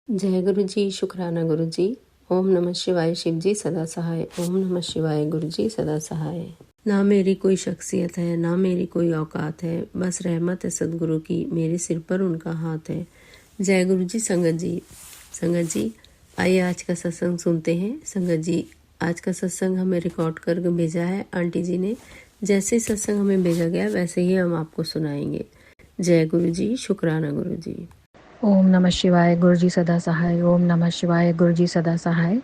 जय गुरु जी, शुक्राना गुरु जी। ओम नमः शिवाय, शिव जी सदा सहाय। ओम नमः शिवाय, गुरु जी सदा सहाय। ना मेरी कोई शख्सियत है, ना मेरी कोई औकात है, बस रहमत है सदगुरु की, मेरे सिर पर उनका हाथ है। जय गुरु जी। संगत जी आइए आज का सत्संग सुनते हैं। संगत जी, आज का सत्संग हमें रिकॉर्ड कर भेजा है आंटी जी ने। जैसे सत्संग हमें भेजा गया वैसे ही हम आपको सुनाएंगे। जय गुरु जी, शुक्राना गुरु जी। ओम नमः शिवाय, गुरु जी सदा सहाय। ओम नमः शिवाय, गुरु जी सदा सहाय।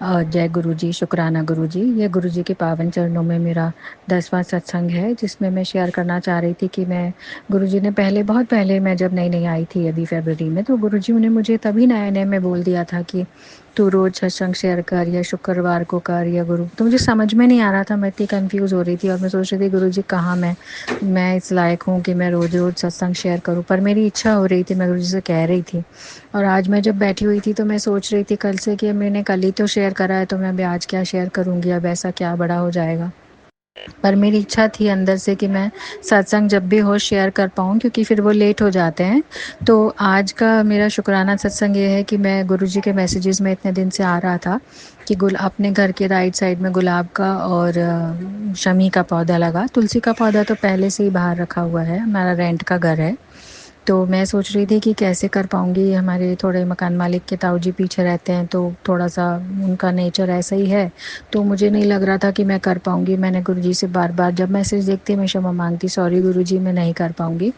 जय गुरु जी, शुक्राना गुरु जी। ये गुरु जी के पावन चरणों में मेरा 10वां सत्संग है, जिसमें मैं शेयर करना चाह रही थी कि मैं गुरु जी ने बहुत पहले मैं जब नई आई थी अभी फरवरी में, तो गुरु जी ने मुझे तभी नए में बोल दिया था कि तू रोज़ सत्संग शेयर कर या शुक्रवार को कर या गुरु। तो मुझे समझ में नहीं आ रहा था, मैं इतनी कंफ्यूज हो रही थी और मैं सोच रही थी गुरु जी कहाँ मैं इस लायक हूँ कि मैं रोज़ रोज़ सत्संग शेयर करूँ, पर मेरी इच्छा हो रही थी, मैं गुरु जी से कह रही थी। और आज मैं जब बैठी हुई थी तो मैं सोच रही थी कल से कि मैंने कल ही तो शेयर करा है, तो मैं अभी आज क्या शेयर करूँगी, अब ऐसा क्या बड़ा हो जाएगा। पर मेरी इच्छा थी अंदर से कि मैं सत्संग जब भी हो शेयर कर पाऊँ, क्योंकि फिर वो लेट हो जाते हैं। तो आज का मेरा शुक्राना सत्संग ये है कि मैं गुरुजी के मैसेजेस में इतने दिन से आ रहा था कि अपने घर के राइट साइड में गुलाब का और शमी का पौधा लगा। तुलसी का पौधा तो पहले से ही बाहर रखा हुआ है, हमारा रेंट का घर है। तो मैं सोच रही थी कि कैसे कर पाऊँगी। हमारे थोड़े मकान मालिक के ताऊ जी पीछे रहते हैं, तो थोड़ा-सा उनका नेचर ऐसा ही है, तो मुझे नहीं लग रहा था कि मैं कर पाऊँगी। मैंने गुरुजी से बार-बार जब मैसेज देखती मैं क्षमा माँगती, सॉरी गुरुजी मैं नहीं कर पाऊँगी।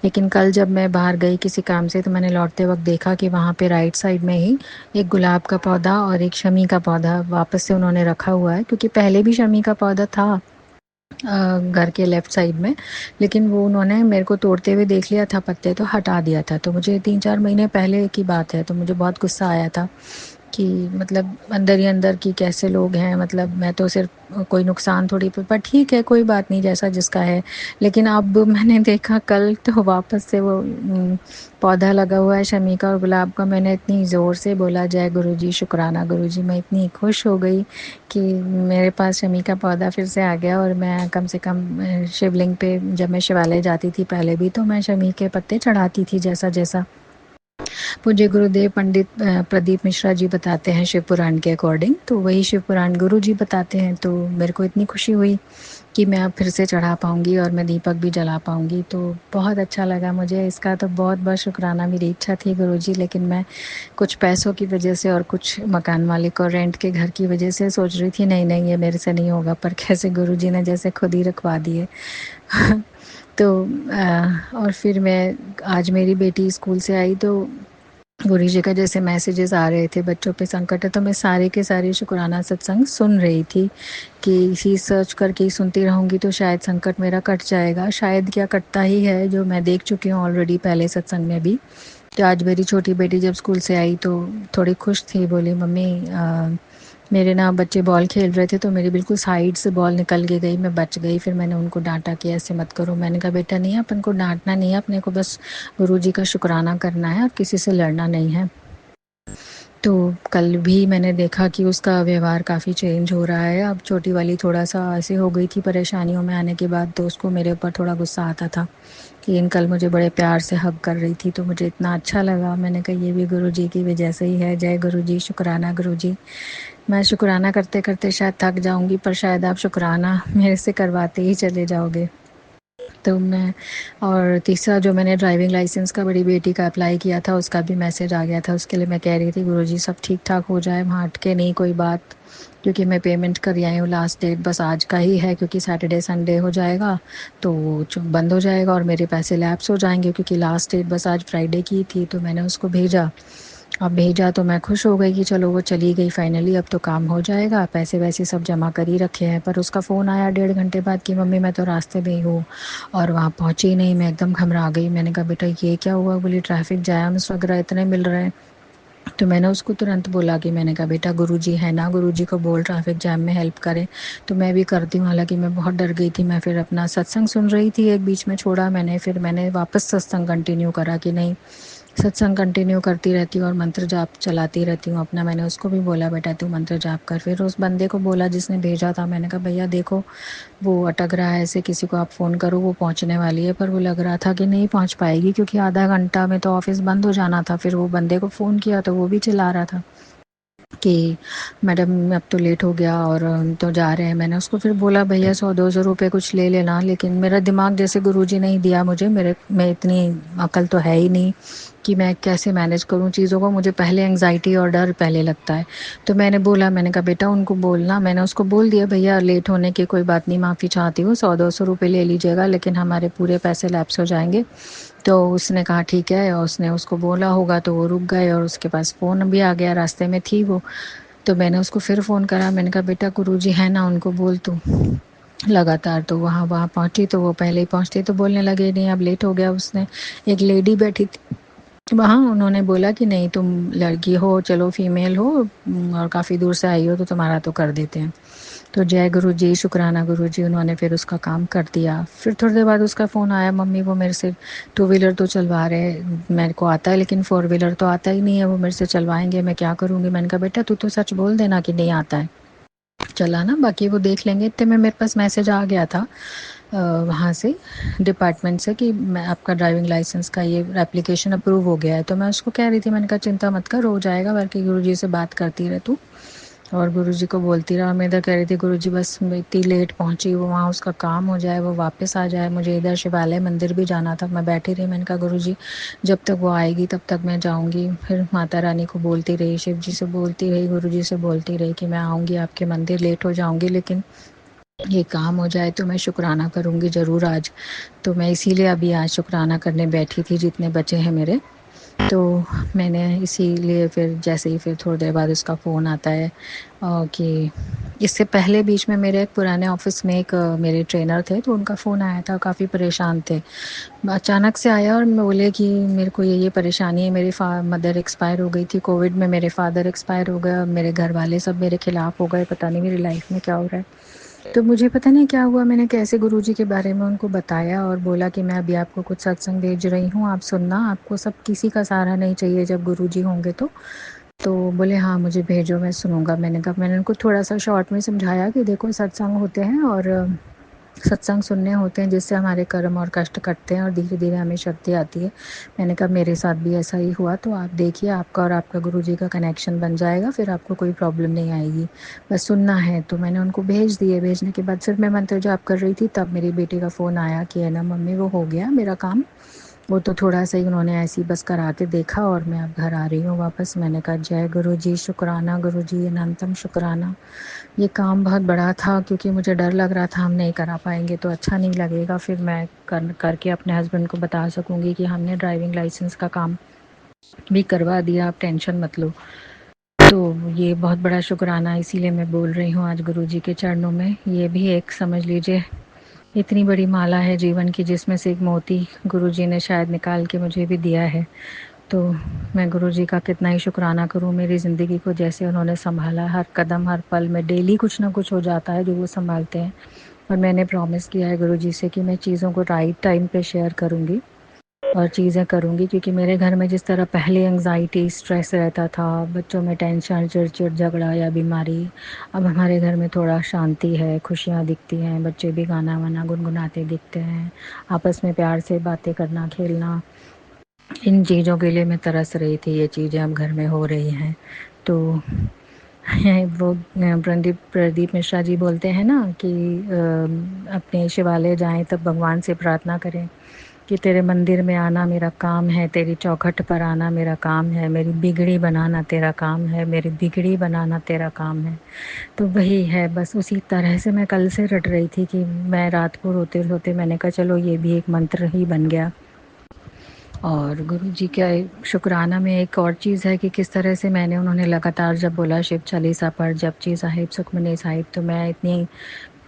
लेकिन कल जब मैं बाहर गई किसी काम से, तो मैंने लौटते वक़्त देखा कि वहाँ पे राइट साइड में ही एक गुलाब का पौधा और एक शमी का पौधा वापस से उन्होंने रखा हुआ है, क्योंकि पहले भी शमी का पौधा था घर के लेफ़्ट साइड में, लेकिन वो उन्होंने मेरे को तोड़ते हुए देख लिया था पत्ते, तो हटा दिया था। तो मुझे 3-4 महीने पहले की बात है, तो मुझे बहुत गुस्सा आया था कि मतलब अंदर ही अंदर कि कैसे लोग हैं, मतलब मैं तो सिर्फ कोई नुकसान थोड़ी, पर ठीक है कोई बात नहीं, जैसा जिसका है। लेकिन अब मैंने देखा कल तो वापस से वो पौधा लगा हुआ है शमी का और गुलाब का। मैंने इतनी ज़ोर से बोला जय गुरुजी, शुक्राना गुरुजी। मैं इतनी खुश हो गई कि मेरे पास शमी का पौधा फिर से आ गया। और मैं कम से कम शिवलिंग पे जब मैं शिवालय जाती थी पहले भी, तो मैं शमी के पत्ते चढ़ाती थी जैसा जैसा पूज्य गुरुदेव पंडित प्रदीप मिश्रा जी बताते हैं शिव पुराण के अकॉर्डिंग, तो वही शिव पुराण गुरु जी बताते हैं। तो मेरे को इतनी खुशी हुई कि मैं अब फिर से चढ़ा पाऊँगी और मैं दीपक भी जला पाऊँगी, तो बहुत अच्छा लगा मुझे। इसका तो बहुत-बहुत शुक्राना। मेरी इच्छा थी गुरुजी, लेकिन मैं कुछ पैसों की वजह से और कुछ मकान मालिक और रेंट के घर की वजह से सोच रही थी नहीं, नहीं ये मेरे से नहीं होगा, पर कैसे गुरुजी ने जैसे खुद ही रखवा दिए। तो और फिर मैं आज मेरी बेटी स्कूल से आई तो गुरु जी का जैसे मैसेजेस आ रहे थे बच्चों पे संकट है, तो मैं सारे के सारे शुक्राना सत्संग सुन रही थी कि इसी सर्च करके ही सुनती रहूँगी तो शायद संकट मेरा कट जाएगा। शायद क्या कटता ही है, जो मैं देख चुकी हूँ ऑलरेडी पहले सत्संग में भी। तो आज मेरी छोटी बेटी जब स्कूल से आई तो थोड़ी खुश थी, बोली मम्मी मेरे ना बच्चे बॉल खेल रहे थे तो मेरी बिल्कुल साइड से बॉल निकल के गई, मैं बच गई। फिर मैंने उनको डांटा कि ऐसे मत करो। मैंने कहा बेटा नहीं है, अपन को डांटना नहीं है, अपने को बस गुरु जी का शुक्राना करना है और किसी से लड़ना नहीं है। तो कल भी मैंने देखा कि उसका व्यवहार काफ़ी चेंज हो रहा है। अब छोटी वाली थोड़ा-सा ऐसे हो गई थी परेशानियों में आने के बाद, तो उसको मेरे ऊपर थोड़ा गुस्सा आता था कि कल मुझे बड़े प्यार से हग कर रही थी, तो मुझे इतना अच्छा लगा। मैंने कहा ये भी गुरुजी की वजह से ही है। जय गुरुजी, शुक्राना गुरुजी। मैं शुक्राना करते-करते शायद थक जाऊँगी, पर शायद आप शुक्राना मेरे से करवाते ही चले जाओगे। तो मैं और तीसरा जो मैंने ड्राइविंग लाइसेंस का बड़ी बेटी का अप्लाई किया था, उसका भी मैसेज आ गया था। उसके लिए मैं कह रही थी गुरुजी सब ठीक-ठाक हो जाए, वहाँ अटके नहीं कोई बात, क्योंकि मैं पेमेंट कर आई हूँ। लास्ट डेट बस आज का ही है, क्योंकि सैटरडे संडे हो जाएगा तो बंद हो जाएगा और मेरे पैसे लैप्स हो जाएंगे, क्योंकि लास्ट डेट बस आज फ्राइडे की थी। तो मैंने उसको भेजा। अब भेजा तो मैं खुश हो गई कि चलो वो चली गई फाइनली, अब तो काम हो जाएगा। पैसे वैसे सब जमा कर ही रखे हैं। पर उसका फ़ोन आया 1.5 घंटे बाद कि मम्मी मैं तो रास्ते में ही हूँ और वहाँ पहुँची ही नहीं। मैं एकदम घबरा गई। मैंने कहा बेटा ये क्या हुआ? बोली ट्रैफिक जैम्स वगैरह इतने मिल रहे हैं। तो मैंने उसको तुरंत बोला कि मैंने कहा बेटा गुरुजी है ना, गुरुजी को बोल ट्रैफिक जैम में हेल्प करें। तो मैं भी करती हूँ, हालांकि मैं बहुत डर गई थी। मैं फिर अपना सत्संग सुन रही थी, एक बीच में छोड़ा मैंने, फिर मैंने वापस सत्संग कंटिन्यू करा कि नहीं सत्संग कंटिन्यू करती रहती हूँ और मंत्र जाप चलाती रहती हूँ अपना। मैंने उसको भी बोला बेटा तू मंत्र जाप कर। फिर उस बंदे को बोला जिसने भेजा था, मैंने कहा भैया देखो वो अटक रहा है, ऐसे किसी को आप फ़ोन करो, वो पहुँचने वाली है। पर वो लग रहा था कि नहीं पहुँच पाएगी क्योंकि आधा घंटा में तो ऑफिस बंद हो जाना था। फिर वो बंदे को फ़ोन किया तो वो भी चिल्ला रहा था कि मैडम अब तो लेट हो गया और हम तो जा रहे हैं। मैंने उसको फिर बोला भैया 100-200 रुपये कुछ ले लेना, लेकिन मेरा दिमाग जैसे गुरुजी ने ही दिया मुझे, मेरे में इतनी अकल तो है ही नहीं कि मैं कैसे मैनेज करूं चीज़ों को। मुझे पहले एंग्जाइटी और डर पहले लगता है। तो मैंने बोला, मैंने कहा बेटा उनको बोलना, मैंने उसको बोल दिया भैया लेट होने की कोई बात नहीं, माफ़ी चाहती हूँ, 100-200 रुपये ले लीजिएगा लेकिन हमारे पूरे पैसे लैप्स हो जाएंगे। तो उसने कहा ठीक है, और उसने उसको बोला होगा तो वो रुक गए और उसके पास फ़ोन भी आ गया, रास्ते में थी वो। तो मैंने उसको फिर फ़ोन करा, मैंने कहा बेटा गुरुजी है ना, उनको बोल तू लगातार। तो वहाँ वहाँ पहुँची तो वो पहले ही पहुँचती तो बोलने लगे नहीं अब लेट हो गया। उसने एक लेडी बैठी थी वहाँ, उन्होंने बोला कि नहीं तुम लड़की हो, चलो फीमेल हो और काफ़ी दूर से आई हो तो तुम्हारा तो कर देते हैं। तो जय गुरु जी, शुक्राना गुरु जी, उन्होंने फिर उसका काम कर दिया। फिर थोड़ी देर बाद उसका फ़ोन आया, मम्मी वो मेरे से टू व्हीलर तो चलवा रहे हैं, मेरे को आता है लेकिन फोर व्हीलर तो आता ही नहीं है, वो मेरे से चलवाएंगे, मैं क्या करूँगी। मैंने कहा बेटा तू तो सच बोल देना कि नहीं आता है चलाना, बाकी वो देख लेंगे। इतने में मेरे पास मैसेज आ गया था वहाँ से डिपार्टमेंट से कि मैं आपका ड्राइविंग लाइसेंस का ये एप्लीकेशन अप्रूव हो गया है। तो मैं उसको कह रही थी, मैंने कहा चिंता मत कर, हो जाएगा, बल्कि गुरुजी से बात करती रह तू। और गुरुजी को बोलती रहा। मैं इधर कह रही थी गुरुजी बस मैं इतनी लेट पहुंची, वो वहाँ उसका काम हो जाए, वो वापस आ जाए, मुझे इधर शिवालय मंदिर भी जाना था। मैं बैठी रही, मैंने कहा गुरुजी जब तक वो आएगी तब तक मैं जाऊंगी। फिर माता रानी को बोलती रही, शिव जी से बोलती रही, गुरुजी से बोलती रही कि मैं आऊँगी आपके मंदिर, लेट हो जाऊँगी लेकिन ये काम हो जाए तो मैं शुक्राना करूँगी ज़रूर आज। तो मैं इसीलिए अभी आज शुक्राना करने बैठी थी जितने बचे हैं मेरे। तो मैंने इसीलिए फिर जैसे ही फिर थोड़ी देर बाद उसका फ़ोन आता है कि इससे पहले बीच में मेरे एक पुराने ऑफिस में एक मेरे ट्रेनर थे तो उनका फ़ोन आया था, काफ़ी परेशान थे। अचानक से आया और मैं बोले कि मेरे को ये परेशानी है, मेरी मदर एक्सपायर हो गई थी कोविड में, मेरे फादर एक्सपायर हो गए, मेरे घर वाले सब मेरे खिलाफ़ हो गए, पता नहीं मेरी लाइफ में क्या हो रहा है। तो मुझे पता नहीं क्या हुआ, मैंने कैसे गुरुजी के बारे में उनको बताया और बोला कि मैं अभी आपको कुछ सत्संग भेज रही हूँ, आप सुनना, आपको सब किसी का सहारा नहीं चाहिए जब गुरुजी होंगे तो बोले हाँ मुझे भेजो मैं सुनूंगा। मैंने कहा, मैंने उनको थोड़ा सा शॉर्ट में समझाया कि देखो सत्संग होते हैं और सत्संग सुनने होते हैं जिससे हमारे कर्म और कष्ट कटते हैं और धीरे धीरे हमें शक्ति आती है। मैंने कहा मेरे साथ भी ऐसा ही हुआ, तो आप देखिए आपका और आपका गुरुजी का कनेक्शन बन जाएगा, फिर आपको कोई प्रॉब्लम नहीं आएगी, बस सुनना है। तो मैंने उनको भेज दिए। भेजने के बाद फिर मैं मंत्र जाप कर रही थी, तब मेरी बेटी का फ़ोन आया कि है ना मम्मी वो हो गया मेरा काम। वो तो थोड़ा सा ही उन्होंने ऐसे ही बस करा के देखा और मैं अब घर आ रही हूँ वापस। मैंने कहा जय गुरु जी, शुक्राना गुरु जी, अनंतम शुक्राना। ये काम बहुत बड़ा था क्योंकि मुझे डर लग रहा था हम नहीं करा पाएंगे तो अच्छा नहीं लगेगा, फिर मैं करके अपने हस्बैंड को बता सकूंगी कि हमने ड्राइविंग लाइसेंस का काम भी करवा दिया, आप टेंशन मत लो। तो ये बहुत बड़ा शुक्राना, इसीलिए मैं बोल रही हूँ आज गुरुजी के चरणों में। ये भी एक समझ लीजिए इतनी बड़ी माला है जीवन की जिसमें से एक मोती गुरुजी ने शायद निकाल के मुझे भी दिया है। तो मैं गुरुजी का कितना ही शुक्राना करूँ, मेरी ज़िंदगी को जैसे उन्होंने संभाला, हर कदम हर पल में डेली कुछ ना कुछ हो जाता है जो वो संभालते हैं। और मैंने प्रॉमिस किया है गुरुजी से कि मैं चीज़ों को राइट टाइम पे शेयर करूँगी और चीज़ें करूँगी, क्योंकि मेरे घर में जिस तरह पहले एंग्जाइटी स्ट्रेस रहता था, बच्चों में टेंशन, चिड़चिड़, झगड़ा या बीमारी, अब हमारे घर में थोड़ा शांति है, खुशियाँ दिखती हैं, बच्चे भी गाना वाना गुनगुनाते दिखते हैं, आपस में प्यार से बातें करना, खेलना। इन चीज़ों के लिए मैं तरस रही थी, ये चीज़ें अब घर में हो रही हैं। तो वो प्रदीप प्रदीप मिश्रा जी बोलते हैं ना कि अपने शिवालय जाएं तब भगवान से प्रार्थना करें कि तेरे मंदिर में आना मेरा काम है, तेरी चौखट पर आना मेरा काम है, मेरी बिगड़ी बनाना तेरा काम है, मेरी बिगड़ी बनाना तेरा काम है। तो वही है, बस उसी तरह से मैं कल से रट रही थी कि मैं रात को रोते रोते मैंने कहा चलो ये भी एक मंत्र ही बन गया। और गुरुजी का शुक्राना में एक और चीज़ है कि किस तरह से मैंने उन्होंने लगातार जब बोला शिव चालीसा पढ़, जपजी साहिब, सुखमनी साहिब, तो मैं इतनी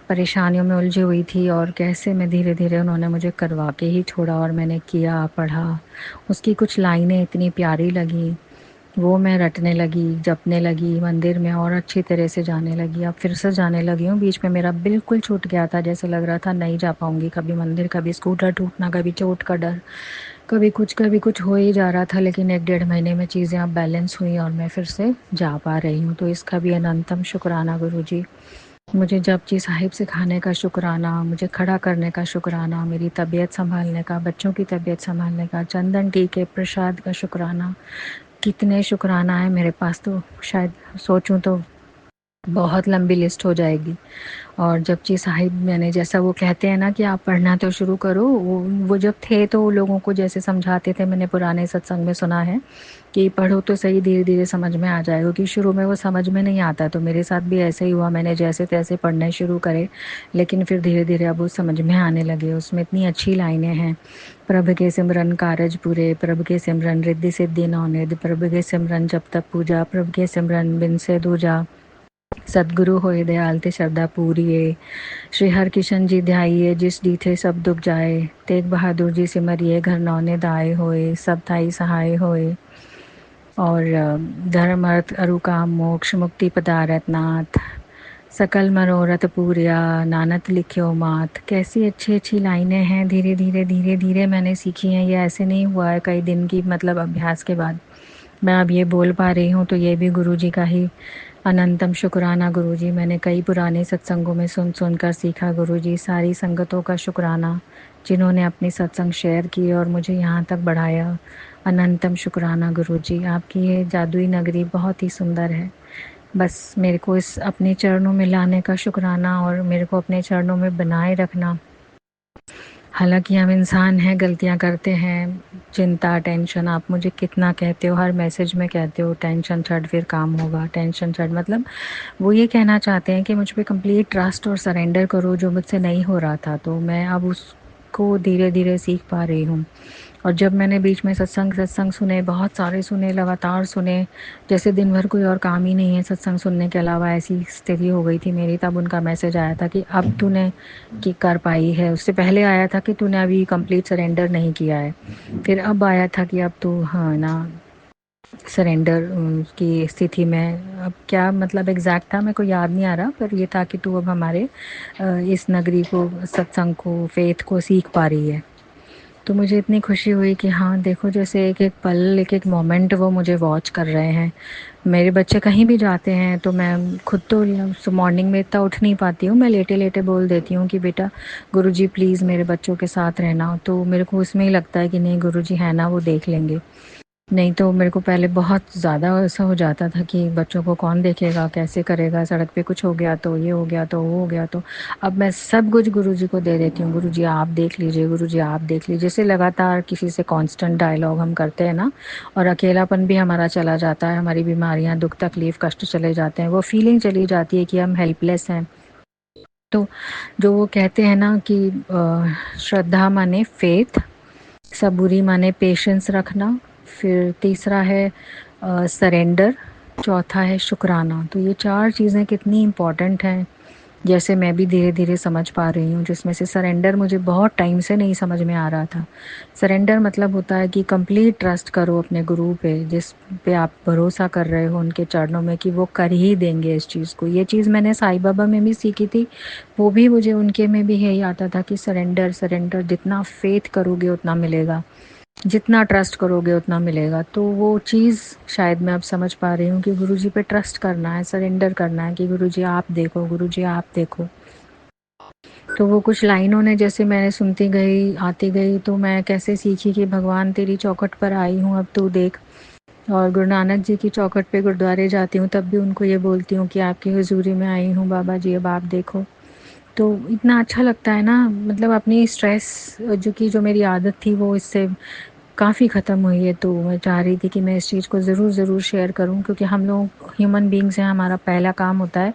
परेशानियों में उलझी हुई थी और कैसे मैं धीरे धीरे उन्होंने मुझे करवा के ही छोड़ा और मैंने किया, पढ़ा। उसकी कुछ लाइनें इतनी प्यारी लगी, वो मैं रटने लगी, जपने लगी, मंदिर में और अच्छी तरह से जाने लगी। अब फिर से जाने लगी हूँ, बीच में मेरा बिल्कुल छूट गया था, जैसे लग रहा था नहीं जा पाऊँगी, कभी मंदिर, कभी स्कूटर टूटना, कभी चोट का डर। कभी कुछ हो ही जा रहा था, लेकिन 1 डेढ़ महीने में चीज़ें अब बैलेंस हुई और मैं फिर से जा पा रही हूँ। तो इसका भी अनंतम शुक्राना गुरुजी। मुझे जपजी साहिब सिखाने का शुक्राना, मुझे खड़ा करने का शुक्राना, मेरी तबीयत सँभालने का, बच्चों की तबीयत सँभालने का, चंदन टीके प्रसाद का शुक्राना। कितने शुक्राना है मेरे पास, तो शायद सोचूं तो बहुत लंबी लिस्ट हो जाएगी। और जपजी साहिब, मैंने जैसा वो कहते हैं ना कि आप पढ़ना तो शुरू करो, वो जब थे तो वो लोगों को जैसे समझाते थे, मैंने पुराने सत्संग में सुना है कि पढ़ो तो सही, धीरे धीरे समझ में आ जाएगा। क्योंकि शुरू में वो समझ में नहीं आता, तो मेरे साथ भी ऐसे ही हुआ। मैंने जैसे तैसे पढ़ने शुरू करे, लेकिन फिर धीरे धीरे अब वो समझ में आने लगे। उसमें इतनी अच्छी लाइनें हैं, प्रभ के सिमरन कारज पूरे, प्रभ के सिमरन रिद्धि सिद्धि नौनिध, प्रभ के सिमरन जब तक पूजा, प्रभ के सिमरन बिन से दूजा, सतगुरु होए दयाल ते श्रद्धा पूरिए, श्री हरकिशन जी ध्याइए जिस डीठे सब दुख जाए, तेग बहादुर जी सिमरिए घर नौने दाए होए, सब थाई सहाय होए। और धर्म अर्थ अरु काम मोक्ष मुक्ति पदारथ नाथ, सकल मनोरथ पूरिया, नानक लिख्यो मात। कैसी अच्छी अच्छी लाइनें हैं, धीरे धीरे मैंने सीखी हैं। ये ऐसे नहीं हुआ है कई दिन की मतलब अभ्यास के बाद मैं अब ये बोल पा रही हूँ। तो ये भी गुरुजी का ही अनंतम शुक्राना गुरुजी। मैंने कई पुराने सत्संगों में सुन कर सीखा गुरुजी। सारी संगतों का शुक्राना जिन्होंने अपनी सत्संग शेयर किए और मुझे यहाँ तक बढ़ाया। अनंतम शुक्राना गुरुजी। आपकी ये जादुई नगरी बहुत ही सुंदर है। बस मेरे को इस अपने चरणों में लाने का शुक्राना और मेरे को अपने चरणों में बनाए रखना। हालांकि हम इंसान हैं, गलतियां करते हैं। चिंता, टेंशन, आप मुझे कितना कहते हो, हर मैसेज में कहते हो टेंशन छੱਡ फिर काम होगा, टेंशन छੱड। मतलब वो ये कहना चाहते हैं कि मुझ पे कंप्लीट ट्रस्ट और सरेंडर करो, जो मुझसे नहीं हो रहा था। तो मैं अब उसको धीरे धीरे सीख पा रही हूँ। और जब मैंने बीच में सत्संग सुने, बहुत सारे सुने, लगातार सुने, जैसे दिन भर कोई और काम ही नहीं है सत्संग सुनने के अलावा, ऐसी स्थिति हो गई थी मेरी। तब उनका मैसेज आया था कि अब तूने की कर पाई है। उससे पहले आया था कि तूने अभी कंप्लीट सरेंडर नहीं किया है। फिर अब आया था कि अब तू हाँ ना सरेंडर की स्थिति में। अब क्या मतलब एग्जैक्ट था मेरे को याद नहीं आ रहा, पर ये था कि तू अब हमारे इस नगरी को, सत्संग को, फेथ को सीख पा रही है। तो मुझे इतनी खुशी हुई कि हाँ देखो, जैसे एक एक पल, एक एक मोमेंट वो मुझे वॉच कर रहे हैं। मेरे बच्चे कहीं भी जाते हैं तो मैं खुद तो मॉर्निंग में इतना उठ नहीं पाती हूँ, मैं लेटे लेटे बोल देती हूँ कि बेटा गुरुजी प्लीज़ मेरे बच्चों के साथ रहना। तो मेरे को उसमें ही लगता है कि नहीं गुरुजी है ना, वो देख लेंगे। नहीं तो मेरे को पहले बहुत ज़्यादा ऐसा हो जाता था कि बच्चों को कौन देखेगा, कैसे करेगा, सड़क पे कुछ हो गया तो ये हो गया तो वो हो गया। तो अब मैं सब कुछ गुरुजी को दे देती हूँ, गुरुजी आप देख लीजिए, गुरुजी आप देख लीजिए। जैसे लगातार किसी से कांस्टेंट डायलॉग हम करते हैं ना, और अकेलापन भी हमारा चला जाता है, हमारी बीमारियाँ, दुख तकलीफ, कष्ट चले जाते हैं, वो फीलिंग चली जाती है कि हम हेल्पलेस हैं। तो जो वो कहते हैं ना कि श्रद्धा माने फेथ, सबूरी माने पेशेंस रखना, फिर तीसरा है सरेंडर, चौथा है शुक्राना। तो ये 4 चीज़ें कितनी इम्पॉर्टेंट हैं, जैसे मैं भी धीरे धीरे समझ पा रही हूँ। जिसमें से सरेंडर मुझे बहुत टाइम से नहीं समझ में आ रहा था। सरेंडर मतलब होता है कि कंप्लीट ट्रस्ट करो अपने गुरु पे, जिस पे आप भरोसा कर रहे हो उनके चरणों में, कि वो कर ही देंगे इस चीज़ को। ये चीज़ मैंने साईं बाबा में भी सीखी थी, वो भी मुझे उनके में भी यही आता था कि सरेंडर सरेंडर, जितना फेथ करोगे उतना मिलेगा, जितना ट्रस्ट करोगे उतना मिलेगा। तो वो चीज़ शायद मैं अब समझ पा रही हूँ कि गुरुजी पे ट्रस्ट करना है, सरेंडर करना है कि गुरुजी आप देखो, गुरुजी आप देखो। तो वो कुछ लाइनों ने जैसे मैंने सुनती गई, आती गई, तो मैं कैसे सीखी कि भगवान तेरी चौखट पर आई हूँ अब तू देख। और गुरु नानक जी की चौखट पे गुरुद्वारे जाती हूँ, तब भी उनको ये बोलती हूँ कि आपकी हुजूरी में आई हूँ बाबा जी, अब आप देखो। तो इतना अच्छा लगता है ना, मतलब अपनी स्ट्रेस जो मेरी आदत थी वो इससे काफ़ी ख़त्म हुई है। तो मैं चाह रही थी कि मैं इस चीज़ को ज़रूर शेयर करूं, क्योंकि हम लोग ह्यूमन बीइंग्स हैं, हमारा पहला काम होता है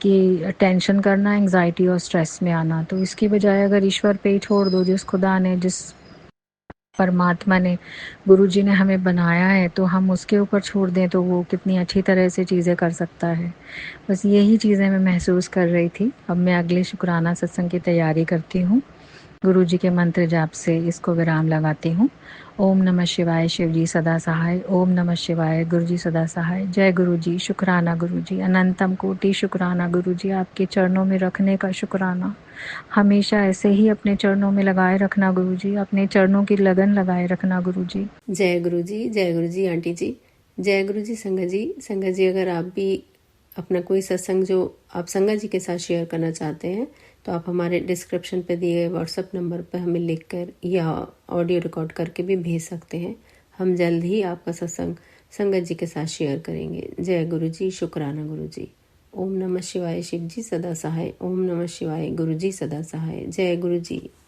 कि टेंशन करना, एंग्जाइटी और स्ट्रेस में आना। तो इसकी बजाय अगर ईश्वर पे ही छोड़ दो, जिस खुदा ने, जिस परमात्मा ने, गुरुजी ने हमें बनाया है, तो हम उसके ऊपर छोड़ दें तो वो कितनी अच्छी तरह से चीज़ें कर सकता है। बस यही चीज़ें मैं महसूस कर रही थी। अब मैं अगले शुक्राना सत्संग की तैयारी करती हूँ। गुरु जी के मंत्र जाप से इसको विराम लगाती हूँ। ओम नमः शिवाय, शिव जी सदा सहाय। ओम नमः शिवाय, गुरु जी सदा सहाय। जय गुरु जी, शुक्राना गुरु जी, अनंतम कोटि शुक्राना गुरु जी, आपके चरणों में रखने का शुक्राना। हमेशा ऐसे ही अपने चरणों में लगाए रखना गुरुजी, अपने चरणों की लगन लगाए रखना गुरुजी। जय गुरु जी आंटी जी। जय गुरु जी संगत जी। संगत जी, अगर आप भी अपना कोई सत्संग जो आप संगत जी के साथ शेयर करना चाहते हैं तो आप हमारे डिस्क्रिप्शन पे दिए गए व्हाट्सएप नंबर पर हमें लिखकर या ऑडियो रिकॉर्ड करके भी भेज सकते हैं। हम जल्द ही आपका सत्संग संगत जी के साथ शेयर करेंगे। जय गुरु जी, शुक्राना गुरु जी। ओम नमः शिवाय। शिव जी सदा सहाय। ओम नमः शिवाय। गुरु जी सदा सहाय। जय गुरु जी।